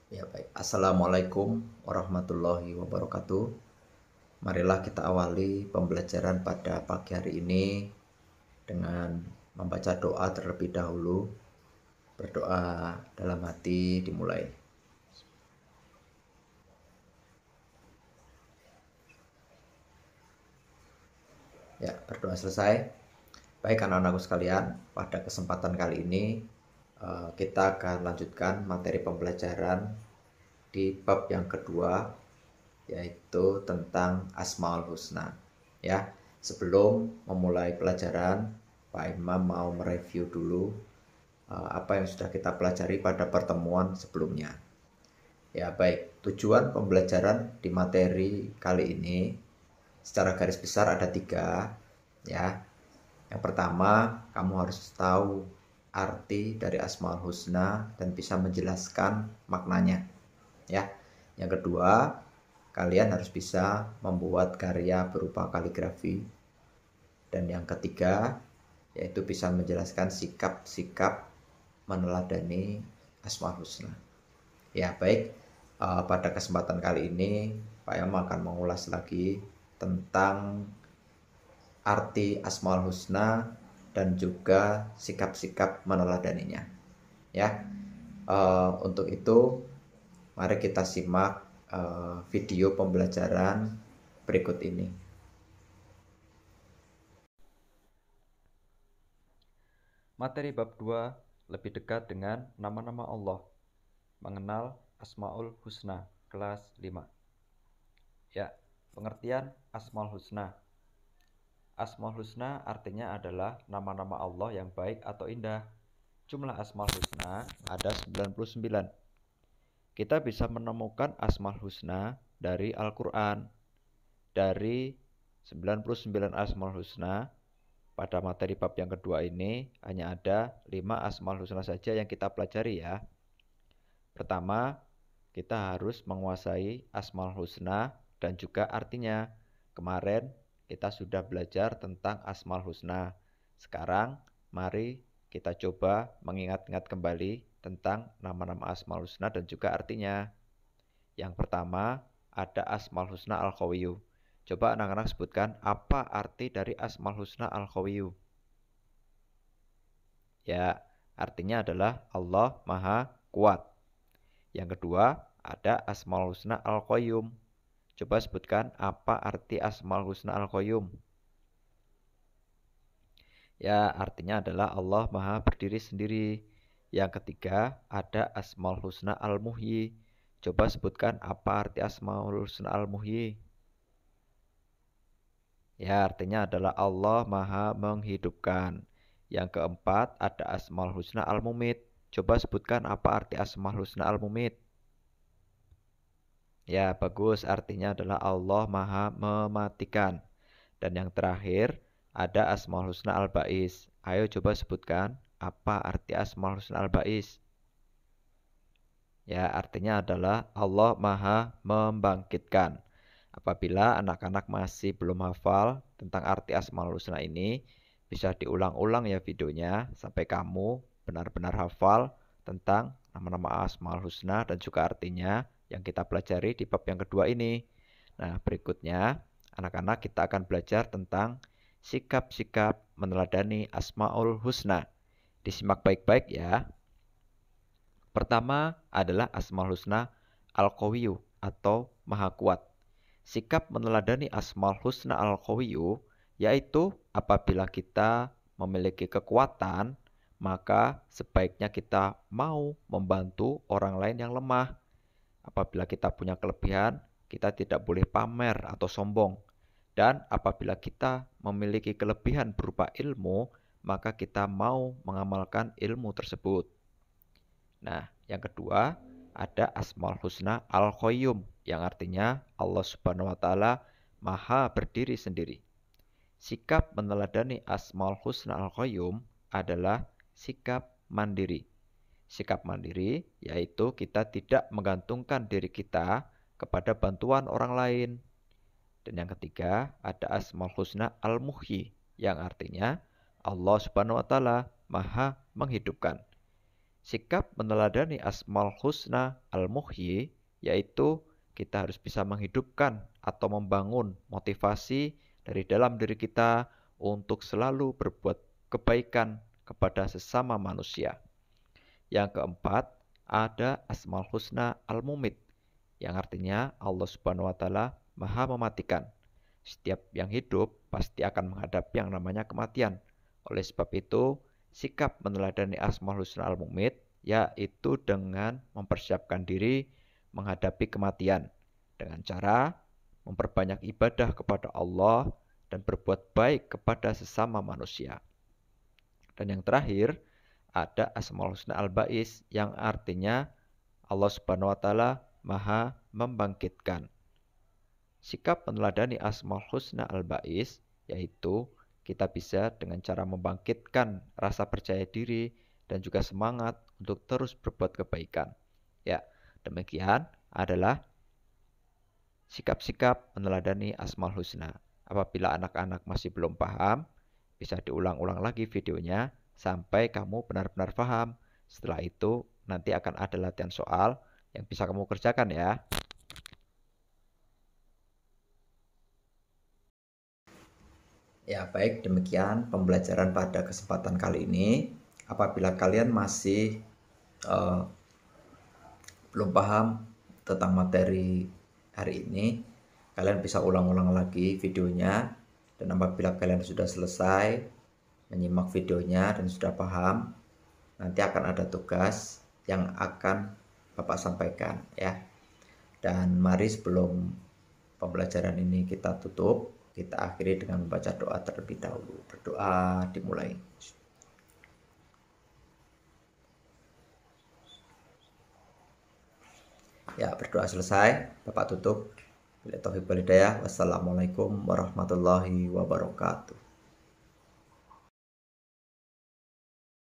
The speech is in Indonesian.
Ya baik, Assalamualaikum warahmatullahi wabarakatuh. Marilah kita awali pembelajaran pada pagi hari ini dengan membaca doa terlebih dahulu. Berdoa dalam hati dimulai. Ya, berdoa selesai. Baik anak-anakku sekalian, pada kesempatan kali ini kita akan lanjutkan materi pembelajaran di bab yang kedua, yaitu tentang Asmaul Husna. Ya, sebelum memulai pelajaran, Pak Imam mau mereview dulu apa yang sudah kita pelajari pada pertemuan sebelumnya. Ya, baik. Tujuan pembelajaran di materi kali ini secara garis besar ada 3, ya. Yang pertama, kamu harus tahu arti dari Asmaul Husna dan bisa menjelaskan maknanya, ya. Yang kedua, kalian harus bisa membuat karya berupa kaligrafi. Dan yang ketiga, yaitu bisa menjelaskan sikap-sikap meneladani Asmaul Husna. Ya, baik. Pada kesempatan kali ini, Pak Yama akan mengulas lagi tentang arti Asmaul Husna dan juga sikap-sikap meneladaninya. Ya, untuk itu mari kita simak video pembelajaran berikut ini. Materi bab 2 lebih dekat dengan nama-nama Allah. Mengenal Asmaul Husna, kelas 5. Ya, pengertian Asmaul Husna. Asmaul Husna artinya adalah nama-nama Allah yang baik atau indah. Jumlah Asmaul Husna ada 99. Kita bisa menemukan Asmaul Husna dari Al-Quran. Dari 99 Asmaul Husna, pada materi bab yang kedua ini hanya ada 5 Asmaul Husna saja yang kita pelajari ya. Pertama, kita harus menguasai Asmaul Husna dan juga artinya. Kemarin kita sudah belajar tentang Asmaul Husna. Sekarang mari kita coba mengingat-ingat kembali tentang nama-nama Asmaul Husna dan juga artinya. Yang pertama, ada Asmaul Husna Al-Qawiyyu. Coba anak-anak sebutkan apa arti dari Asmaul Husna Al-Qawiyyu. Ya, artinya adalah Allah Maha Kuat. Yang kedua, ada Asmaul Husna Al-Qayyum. Coba sebutkan apa arti Asmaul Husna Al-Qayyum. Ya, artinya adalah Allah Maha berdiri sendiri. Yang ketiga, ada Asmaul Husna Al-Muhyi. Coba sebutkan apa arti Asmaul Husna Al-Muhyi. Ya, artinya adalah Allah Maha menghidupkan. Yang keempat, ada Asmaul Husna Al-Mumit. Coba sebutkan apa arti Asmaul Husna Al-Mumit. Ya, bagus. Artinya adalah Allah Maha mematikan. Dan yang terakhir, ada Asmaul Husna Al-Ba'is. Ayo coba sebutkan apa arti Asmaul Husna Al-Ba'is. Ya, artinya adalah Allah Maha membangkitkan. Apabila anak-anak masih belum hafal tentang arti Asmaul Husna ini, bisa diulang-ulang ya videonya sampai kamu benar-benar hafal tentang nama-nama Asmaul Husna dan juga artinya yang kita pelajari di bab yang kedua ini. Nah, berikutnya anak-anak kita akan belajar tentang sikap-sikap meneladani Asmaul Husna. Disimak baik-baik ya. Pertama adalah Asmaul Husna Al-Qawiyyu atau Maha Kuat. Sikap meneladani Asmaul Husna Al-Qawiyyu yaitu apabila kita memiliki kekuatan, maka sebaiknya kita mau membantu orang lain yang lemah. Apabila kita punya kelebihan, kita tidak boleh pamer atau sombong. Dan apabila kita memiliki kelebihan berupa ilmu, maka kita mau mengamalkan ilmu tersebut. Nah, yang kedua ada Asmaul Husna Al-Qayyum yang artinya Allah Subhanahu wa taala Maha berdiri sendiri. Sikap meneladani Asmaul Husna Al-Qayyum adalah sikap mandiri. Sikap mandiri yaitu kita tidak menggantungkan diri kita kepada bantuan orang lain. Dan yang ketiga ada Asmaul Husna Al-Muhyi yang artinya Allah Subhanahu wa taala Maha menghidupkan. Sikap meneladani Asmaul Husna Al-Muhyi, yaitu kita harus bisa menghidupkan atau membangun motivasi dari dalam diri kita untuk selalu berbuat kebaikan kepada sesama manusia. Yang keempat, ada Asmaul Husna Al-Mumit, yang artinya Allah Subhanahu wa taala Maha mematikan. Setiap yang hidup pasti akan menghadapi yang namanya kematian. Oleh sebab itu, sikap meneladani Asmaul Husna Al-Mumit yaitu dengan mempersiapkan diri menghadapi kematian dengan cara memperbanyak ibadah kepada Allah dan berbuat baik kepada sesama manusia. Dan yang terakhir, ada Asmaul Husna Al-Ba'is yang artinya Allah Subhanahu wa taala Maha membangkitkan. Sikap meneladani Asmaul Husna Al-Ba'is yaitu kita bisa dengan cara membangkitkan rasa percaya diri dan juga semangat untuk terus berbuat kebaikan. Ya, demikian adalah sikap-sikap meneladani Asmaul Husna. Apabila anak-anak masih belum paham, bisa diulang-ulang lagi videonya sampai kamu benar-benar paham. Setelah itu nanti akan ada latihan soal yang bisa kamu kerjakan ya. Ya, baik, demikian pembelajaran pada kesempatan kali ini. Apabila kalian masih belum paham tentang materi hari ini, kalian bisa ulang-ulang lagi videonya. Dan apabila kalian sudah selesai menyimak videonya dan sudah paham, nanti akan ada tugas yang akan Bapak sampaikan ya. Dan mari sebelum pembelajaran ini kita tutup, kita akhiri dengan membaca doa terlebih dahulu. Berdoa dimulai. Ya, berdoa selesai, Bapak tutup. Wassalamualaikum warahmatullahi wabarakatuh.